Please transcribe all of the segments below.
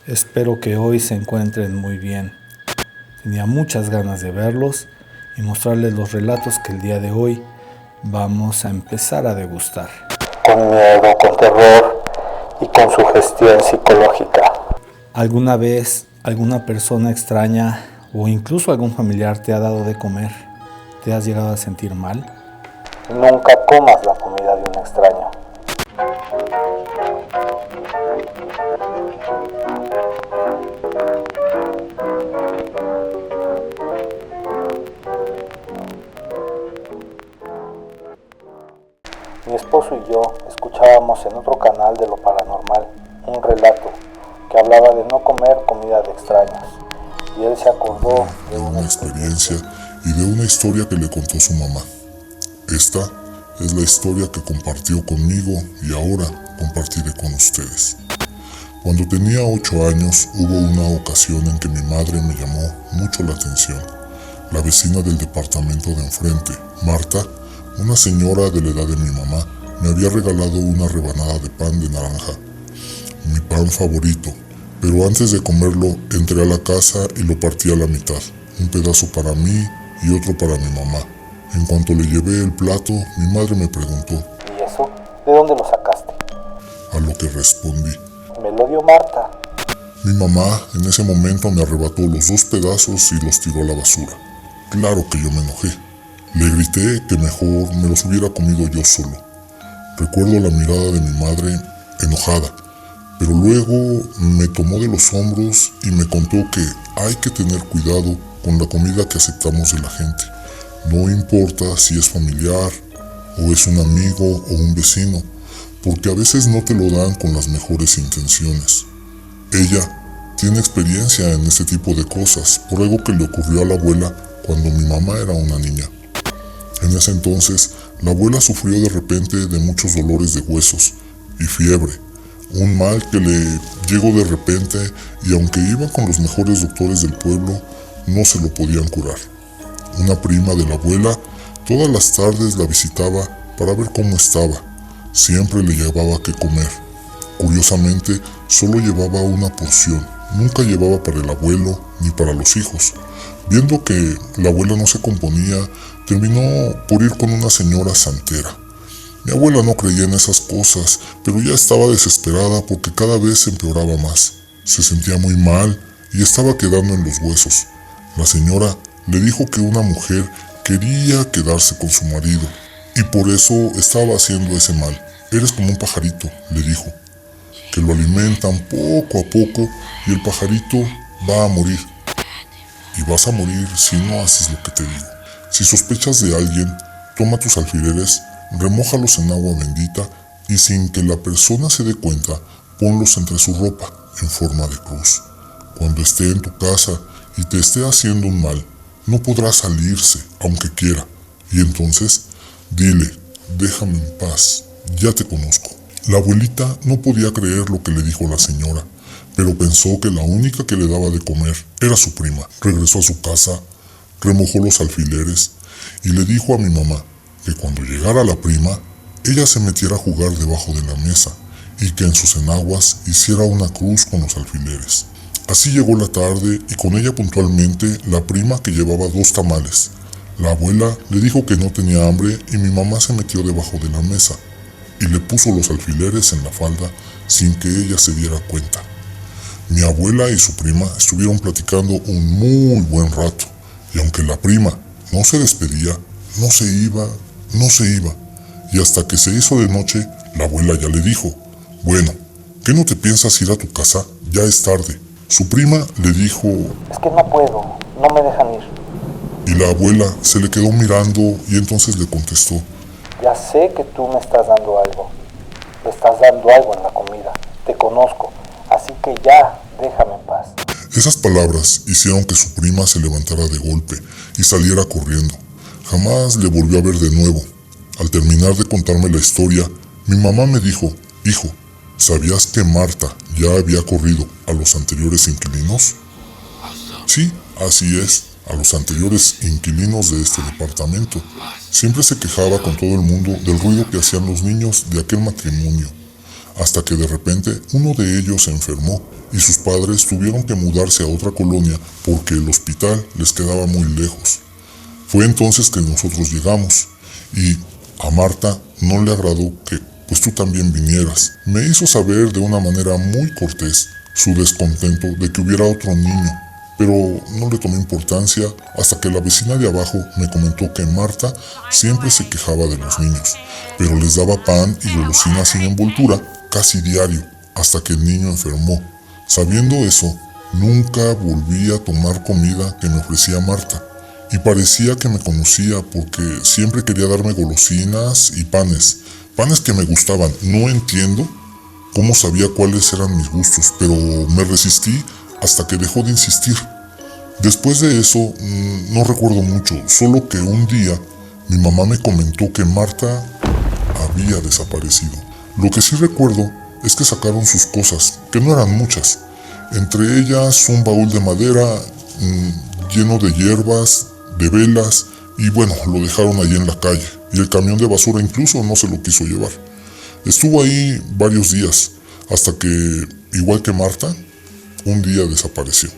Espero que hoy se encuentren muy bien. Tenía muchas ganas de verlos y mostrarles los relatos que el día de hoy vamos a empezar a degustar. Con miedo, con terror y con sugestión psicológica. ¿Alguna vez alguna persona extraña o incluso algún familiar te ha dado de comer? ¿Te has llegado a sentir mal? Nunca comas la comida de un extraño. Mi esposo y yo escuchábamos en otro canal de lo paranormal un relato que hablaba de no comer comida de extraños, y él se acordó de una experiencia y de una historia que le contó su mamá. Esta es la historia que compartió conmigo y ahora compartiré con ustedes. Cuando tenía 8 años hubo una ocasión en que mi madre me llamó mucho la atención. La vecina del departamento de enfrente, Marta, una señora de la edad de mi mamá, me había regalado una rebanada de pan de naranja, mi pan favorito, pero antes de comerlo entré a la casa y lo partí a la mitad, un pedazo para mí y otro para mi mamá. En cuanto le llevé el plato, mi madre me preguntó: ¿y eso? ¿De dónde lo sacaste? A lo que respondí: Me lo dio Marta. Mi mamá en ese momento me arrebató los 2 pedazos y los tiró a la basura. Claro que yo me enojé. Le grité que mejor me los hubiera comido yo solo. Recuerdo la mirada de mi madre enojada, pero luego me tomó de los hombros y me contó que hay que tener cuidado con la comida que aceptamos de la gente. No importa si es familiar o es un amigo o un vecino, porque a veces no te lo dan con las mejores intenciones. Ella tiene experiencia en este tipo de cosas por algo que le ocurrió a la abuela cuando mi mamá era una niña. En ese entonces, la abuela sufrió de repente de muchos dolores de huesos y fiebre, un mal que le llegó de repente y aunque iba con los mejores doctores del pueblo, no se lo podían curar. Una prima de la abuela todas las tardes la visitaba para ver cómo estaba. Siempre le llevaba qué comer. Curiosamente, solo llevaba una porción, nunca llevaba para el abuelo ni para los hijos. Viendo que la abuela no se componía, terminó por ir con una señora santera. Mi abuela no creía en esas cosas, pero ya estaba desesperada porque cada vez empeoraba más. Se sentía muy mal y estaba quedando en los huesos. La señora le dijo que una mujer quería quedarse con su marido y por eso estaba haciendo ese mal. Eres como un pajarito, le dijo, que lo alimentan poco a poco y el pajarito va a morir. Y vas a morir si no haces lo que te digo. Si sospechas de alguien, toma tus alfileres, remójalos en agua bendita y sin que la persona se dé cuenta, ponlos entre su ropa en forma de cruz. Cuando esté en tu casa y te esté haciendo un mal, no podrá salirse aunque quiera. Y entonces, dile: déjame en paz, ya te conozco. La abuelita no podía creer lo que le dijo la señora, pero pensó que la única que le daba de comer era su prima. Regresó a su casa, remojó los alfileres y le dijo a mi mamá que cuando llegara la prima, ella se metiera a jugar debajo de la mesa y que en sus enaguas hiciera una cruz con los alfileres. Así llegó la tarde y con ella puntualmente la prima, que llevaba 2 tamales. La abuela le dijo que no tenía hambre y mi mamá se metió debajo de la mesa y le puso los alfileres en la falda sin que ella se diera cuenta. Mi abuela y su prima estuvieron platicando un muy buen rato, y aunque la prima no se despedía, no se iba, y hasta que se hizo de noche, la abuela ya le dijo: bueno, ¿qué no te piensas ir a tu casa? Ya es tarde. Su prima le dijo: es que no puedo, no me dejan ir. Y la abuela se le quedó mirando y entonces le contestó: ya sé que tú me estás dando algo. Me estás dando algo en la comida. Te conozco. Así que ya, déjame en paz. Esas palabras hicieron que su prima se levantara de golpe y saliera corriendo. Jamás le volvió a ver de nuevo. Al terminar de contarme la historia, mi mamá me dijo: hijo, ¿sabías que Marta ya había corrido a los anteriores inquilinos? Sí, así es, a los anteriores inquilinos de este departamento. Siempre se quejaba con todo el mundo del ruido que hacían los niños de aquel matrimonio. hasta que de repente uno de ellos se enfermó y sus padres tuvieron que mudarse a otra colonia porque el hospital les quedaba muy lejos. Fue entonces que nosotros llegamos y a Marta no le agradó que pues tú también vinieras. Me hizo saber de una manera muy cortés su descontento de que hubiera otro niño, pero no le tomé importancia hasta que la vecina de abajo me comentó que Marta siempre se quejaba de los niños, pero les daba pan y golosinas sin envoltura casi diario, hasta que el niño enfermó. Sabiendo eso, nunca volví a tomar comida que me ofrecía Marta, y parecía que me conocía porque siempre quería darme golosinas y panes que me gustaban. No entiendo cómo sabía cuáles eran mis gustos, pero me resistí hasta que dejó de insistir. Después de eso, no recuerdo mucho, solo que un día mi mamá me comentó que Marta había desaparecido. Lo que sí recuerdo es que sacaron sus cosas, que no eran muchas, entre ellas un baúl de madera lleno de hierbas, de velas, y bueno, lo dejaron allí en la calle, y el camión de basura incluso no se lo quiso llevar. Estuvo ahí varios días, hasta que, igual que Marta, un día desapareció.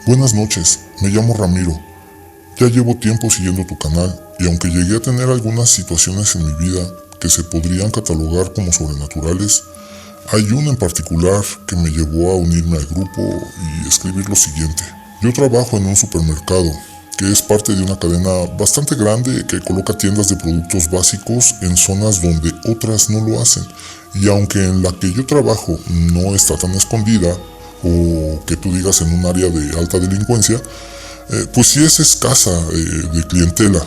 Buenas noches, me llamo Ramiro. Ya llevo tiempo siguiendo tu canal, y aunque llegué a tener algunas situaciones en mi vida que se podrían catalogar como sobrenaturales, hay una en particular que me llevó a unirme al grupo y escribir lo siguiente. Yo trabajo en un supermercado, que es parte de una cadena bastante grande que coloca tiendas de productos básicos en zonas donde otras no lo hacen. Y aunque en la que yo trabajo no está tan escondida, o que tú digas en un área de alta delincuencia, pues sí es escasa de clientela.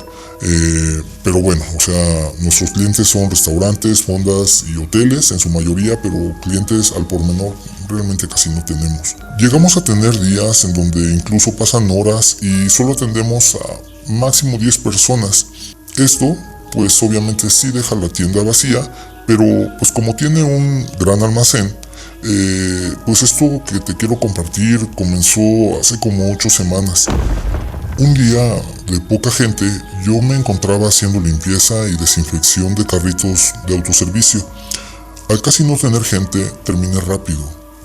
Pero bueno, o sea, nuestros clientes son restaurantes, fondas y hoteles en su mayoría, pero clientes al por menor realmente casi no tenemos. Llegamos a tener días en donde incluso pasan horas y solo atendemos a máximo 10 personas. Esto, pues obviamente sí deja la tienda vacía, pero pues como tiene un gran almacén, pues esto que te quiero compartir comenzó hace como 8 semanas. Un día de poca gente, yo me encontraba haciendo limpieza y desinfección de carritos de autoservicio. Al casi no tener gente, terminé rápido.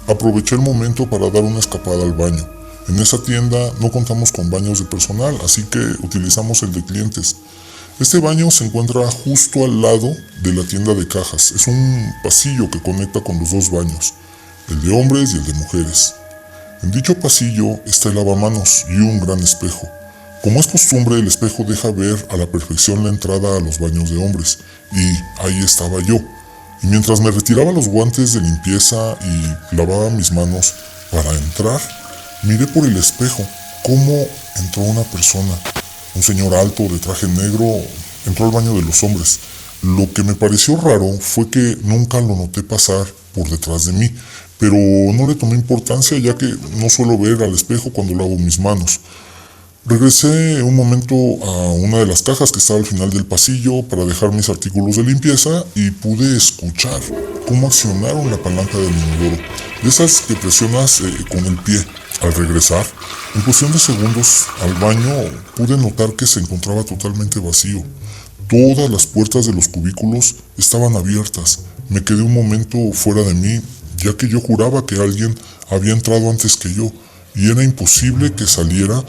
Aproveché el momento para dar una escapada al baño. En esa tienda no contamos con baños de personal, así que utilizamos el de clientes. Este baño se encuentra justo al lado de la tienda de cajas. Es un pasillo que conecta con los dos baños, el de hombres y el de mujeres. En dicho pasillo está el lavamanos y un gran espejo. Como es costumbre, el espejo deja ver a la perfección la entrada a los baños de hombres, y ahí estaba yo. Y mientras me retiraba los guantes de limpieza y lavaba mis manos para entrar, miré por el espejo cómo entró una persona. Un señor alto de traje negro entró al baño de los hombres. Lo que me pareció raro fue que nunca lo noté pasar por detrás de mí, pero no le tomé importancia ya que no suelo ver al espejo cuando lavo mis manos. Regresé un momento a una de las cajas que estaba al final del pasillo para dejar mis artículos de limpieza y pude escuchar cómo accionaron la palanca del inodoro, de esas que presionas con el pie. Al regresar, en cuestión de segundos al baño, pude notar que se encontraba totalmente vacío. Todas las puertas de los cubículos estaban abiertas. Me quedé un momento fuera de mí, ya que yo juraba que alguien había entrado antes que yo, y era imposible que saliera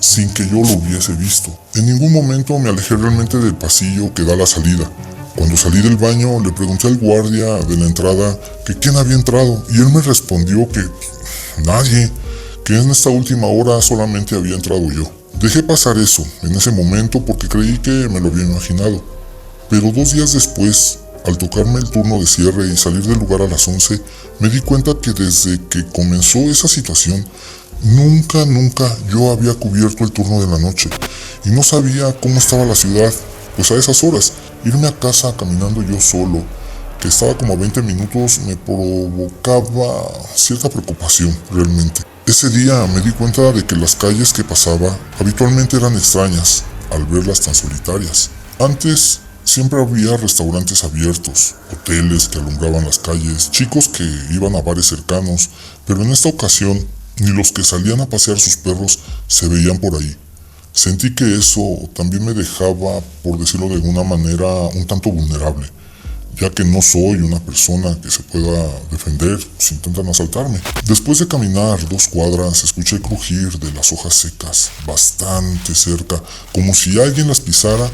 sin que yo lo hubiese visto. En ningún momento me alejé realmente del pasillo que da a la salida. Cuando salí del baño, le pregunté al guardia de la entrada que quién había entrado, y él me respondió que nadie, que en esta última hora solamente había entrado yo. Dejé pasar eso en ese momento porque creí que me lo había imaginado. Pero 2 días después, al tocarme el turno de cierre y salir del lugar a las 11, me di cuenta que desde que comenzó esa situación, nunca yo había cubierto el turno de la noche y no sabía cómo estaba la ciudad, pues a esas horas, irme a casa caminando yo solo, que estaba como a 20 minutos, me provocaba cierta preocupación realmente. Ese día me di cuenta de que las calles que pasaba habitualmente eran extrañas al verlas tan solitarias. Antes siempre había restaurantes abiertos, hoteles que alumbraban las calles, chicos que iban a bares cercanos, pero en esta ocasión ni los que salían a pasear sus perros se veían por ahí. Sentí que eso también me dejaba, por decirlo de alguna manera, un tanto vulnerable, ya que no soy una persona que se pueda defender si intentan asaltarme. Después de caminar 2 cuadras, escuché crujir de las hojas secas, bastante cerca, como si alguien las pisara,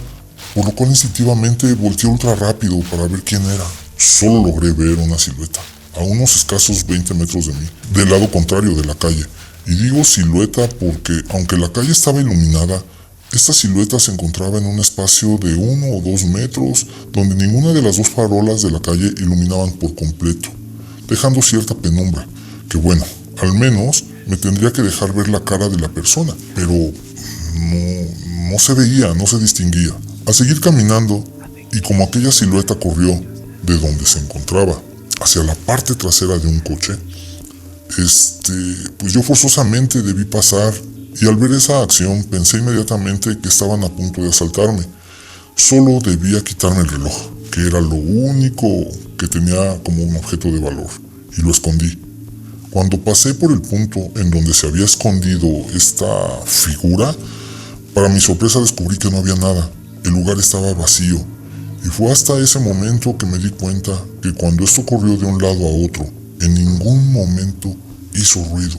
por lo cual instintivamente volteé ultra rápido para ver quién era. Solo logré ver una silueta, a unos escasos 20 metros de mí, del lado contrario de la calle. Y digo silueta porque, aunque la calle estaba iluminada, esta silueta se encontraba en un espacio de 1 o 2 metros, donde ninguna de las 2 farolas de la calle iluminaban por completo, dejando cierta penumbra, que bueno, al menos me tendría que dejar ver la cara de la persona, pero no se veía, no se distinguía. Al seguir caminando, y como aquella silueta corrió de donde se encontraba hacia la parte trasera de un coche, pues yo forzosamente debí pasar, y al ver esa acción pensé inmediatamente que estaban a punto de asaltarme. Solo debía quitarme el reloj, que era lo único que tenía como un objeto de valor, y lo escondí. Cuando pasé por el punto en donde se había escondido esta figura, para mi sorpresa descubrí que no había nada. El lugar estaba vacío, y fue hasta ese momento que me di cuenta que cuando esto corrió de un lado a otro, en ningún momento hizo ruido.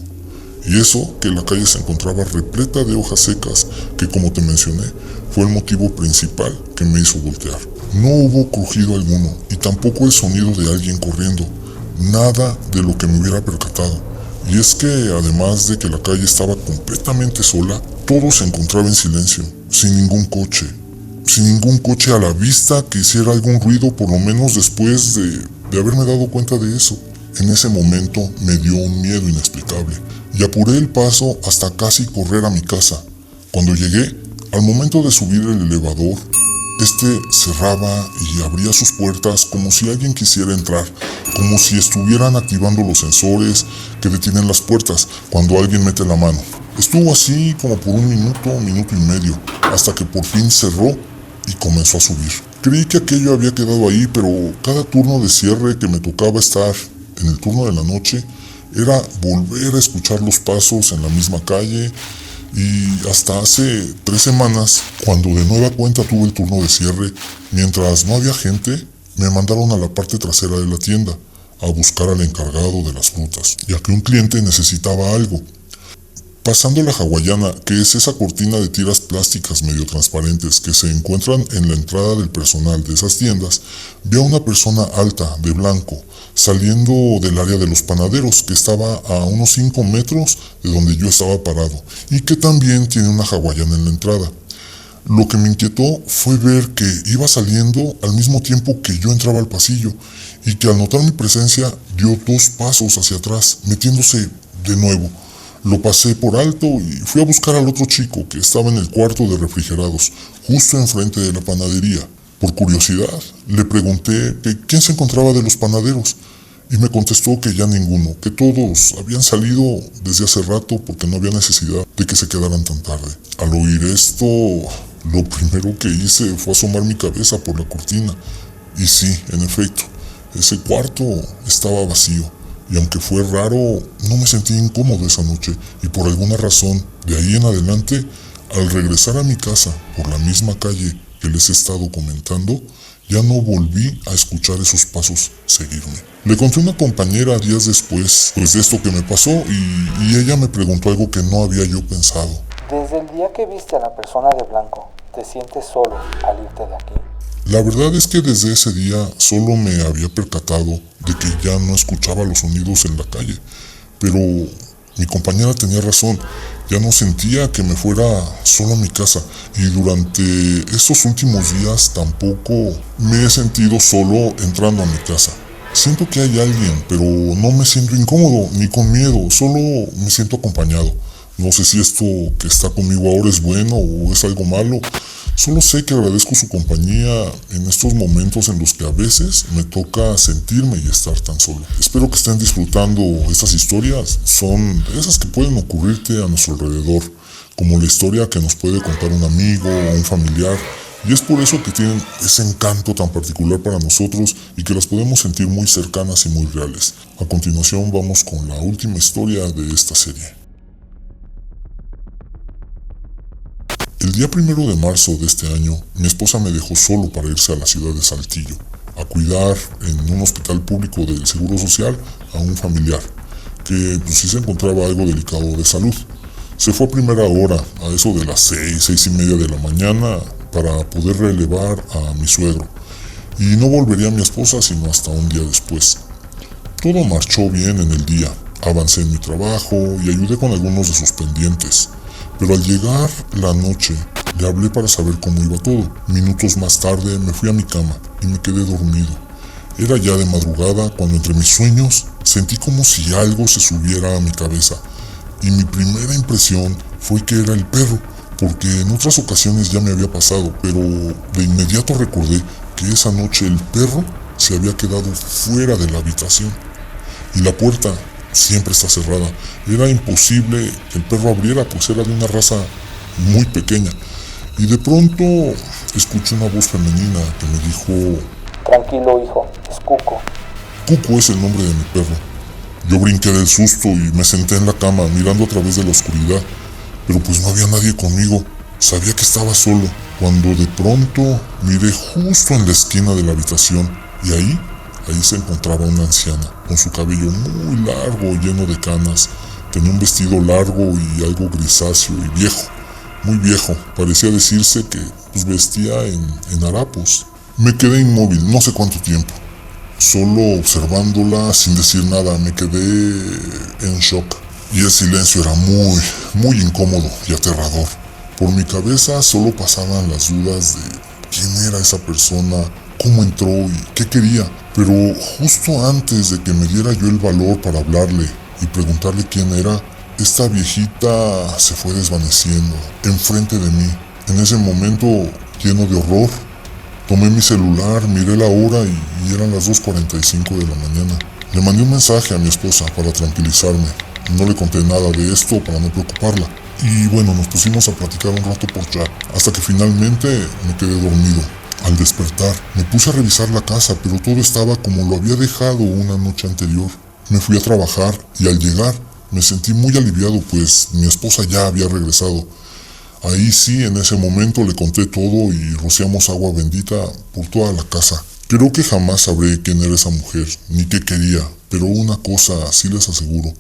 Y eso que la calle se encontraba repleta de hojas secas, que como te mencioné, fue el motivo principal que me hizo voltear. No hubo crujido alguno, y tampoco el sonido de alguien corriendo. Nada de lo que me hubiera percatado. Y es que además de que la calle estaba completamente sola, todo se encontraba en silencio, sin ningún coche a la vista que hiciera algún ruido, por lo menos después de haberme dado cuenta de eso. En ese momento me dio un miedo inexplicable y apuré el paso hasta casi correr a mi casa. Cuando llegué, al momento de subir el elevador, cerraba y abría sus puertas como si alguien quisiera entrar, como si estuvieran activando los sensores que detienen las puertas cuando alguien mete la mano. Estuvo así como por un minuto y medio, hasta que por fin cerró y comenzó a subir. Creí que aquello había quedado ahí, pero cada turno de cierre que me tocaba estar en el turno de la noche era volver a escuchar los pasos en la misma calle. Y hasta hace 3 semanas, cuando de nueva cuenta tuve el turno de cierre, mientras no había gente, me mandaron a la parte trasera de la tienda a buscar al encargado de las frutas, ya que un cliente necesitaba algo. Pasando la hawaiana, que es esa cortina de tiras plásticas medio transparentes que se encuentran en la entrada del personal de esas tiendas, vi a una persona alta, de blanco, saliendo del área de los panaderos, que estaba a unos 5 metros de donde yo estaba parado, y que también tiene una hawaiana en la entrada. Lo que me inquietó fue ver que iba saliendo al mismo tiempo que yo entraba al pasillo, y que al notar mi presencia dio 2 pasos hacia atrás, metiéndose de nuevo. Lo pasé por alto y fui a buscar al otro chico que estaba en el cuarto de refrigerados, justo enfrente de la panadería. Por curiosidad, le pregunté que quién se encontraba de los panaderos y me contestó que ya ninguno, que todos habían salido desde hace rato porque no había necesidad de que se quedaran tan tarde. Al oír esto, lo primero que hice fue asomar mi cabeza por la cortina y sí, en efecto, ese cuarto estaba vacío. Y aunque fue raro, no me sentí incómodo esa noche y por alguna razón, de ahí en adelante, al regresar a mi casa por la misma calle que les he estado comentando, ya no volví a escuchar esos pasos seguirme. Le conté a una compañera días después, pues de esto que me pasó y ella me preguntó algo que no había yo pensado. Desde el día que viste a la persona de blanco, ¿te sientes solo al irte de aquí? La verdad es que desde ese día solo me había percatado de que ya no escuchaba los sonidos en la calle, pero mi compañera tenía razón, ya no sentía que me fuera solo a mi casa y durante estos últimos días tampoco me he sentido solo entrando a mi casa. Siento que hay alguien, pero no me siento incómodo ni con miedo, solo me siento acompañado. No sé si esto que está conmigo ahora es bueno o es algo malo. Solo sé que agradezco su compañía en estos momentos en los que a veces me toca sentirme y estar tan solo. Espero que estén disfrutando estas historias. Son de esas que pueden ocurrirte a nuestro alrededor, como la historia que nos puede contar un amigo o un familiar. Y es por eso que tienen ese encanto tan particular para nosotros y que las podemos sentir muy cercanas y muy reales. A continuación vamos con la última historia de esta serie. día 1 de marzo de este año, mi esposa me dejó solo para irse a la ciudad de Saltillo, a cuidar en un hospital público del Seguro Social a un familiar, que pues, sí se encontraba algo delicado de salud. Se fue a primera hora, a eso de las 6:30 de la mañana, para poder relevar a mi suegro. Y no volvería a mi esposa sino hasta un día después. Todo marchó bien en el día. Avancé en mi trabajo y ayudé con algunos de sus pendientes. Pero al llegar la noche, le hablé para saber cómo iba todo. Minutos más tarde me fui a mi cama y me quedé dormido. Era ya de madrugada cuando entre mis sueños sentí como si algo se subiera a mi cabeza. Y mi primera impresión fue que era el perro, porque en otras ocasiones ya me había pasado, pero de inmediato recordé que esa noche el perro se había quedado fuera de la habitación. Y la puerta siempre está cerrada. Era imposible que el perro abriera, pues era de una raza muy pequeña. Y de pronto escuché una voz femenina que me dijo: Tranquilo, hijo, es Cuco. Cuco es el nombre de mi perro. Yo brinqué del susto y me senté en la cama mirando a través de la oscuridad, pero pues no había nadie conmigo. Sabía que estaba solo, cuando de pronto miré justo en la esquina de la habitación y ahí se encontraba una anciana, con su cabello muy largo, lleno de canas. Tenía un vestido largo y algo grisáceo y viejo, muy viejo. Parecía decirse que pues, vestía en harapos. Me quedé inmóvil, no sé cuánto tiempo, solo observándola sin decir nada. Me quedé en shock y el silencio era muy, muy incómodo y aterrador. Por mi cabeza solo pasaban las dudas de quién era esa persona, cómo entró y qué quería. Pero justo antes de que me diera yo el valor para hablarle y preguntarle quién era, esta viejita se fue desvaneciendo enfrente de mí. En ese momento, lleno de horror, tomé mi celular, miré la hora y eran las 2:45 de la mañana. Le mandé un mensaje a mi esposa para tranquilizarme. No le conté nada de esto para no preocuparla. Y bueno, nos pusimos a platicar un rato por chat, hasta que finalmente me quedé dormido. Al despertar, me puse a revisar la casa, pero todo estaba como lo había dejado una noche anterior. Me fui a trabajar y al llegar me sentí muy aliviado, pues mi esposa ya había regresado. Ahí sí, en ese momento le conté todo y rociamos agua bendita por toda la casa. Creo que jamás sabré quién era esa mujer, ni qué quería, pero una cosa sí les aseguro: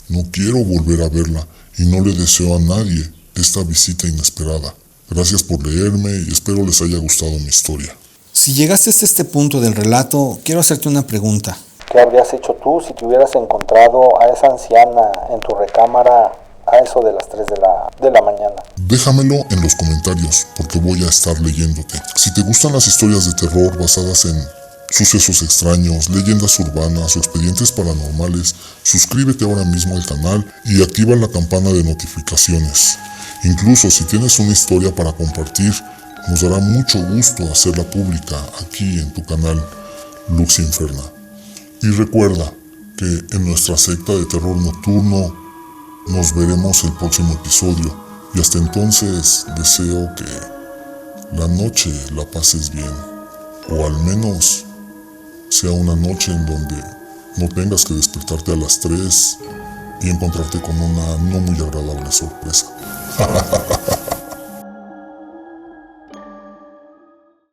no quiero volver a verla y no le deseo a nadie esta visita inesperada. Gracias por leerme y espero les haya gustado mi historia. Si llegaste hasta este punto del relato, quiero hacerte una pregunta. ¿Qué habrías hecho tú si te hubieras encontrado a esa anciana en tu recámara a eso de las 3 de la mañana? Déjamelo en los comentarios porque voy a estar leyéndote. Si te gustan las historias de terror basadas en sucesos extraños, leyendas urbanas o expedientes paranormales, suscríbete ahora mismo al canal y activa la campana de notificaciones. Incluso si tienes una historia para compartir, nos dará mucho gusto hacerla pública aquí en tu canal Lux Inferna. Y recuerda que en nuestra secta de terror nocturno nos veremos el próximo episodio. Y hasta entonces deseo que la noche la pases bien. O al menos sea una noche en donde no tengas que despertarte a las 3 y encontrarte con una no muy agradable sorpresa.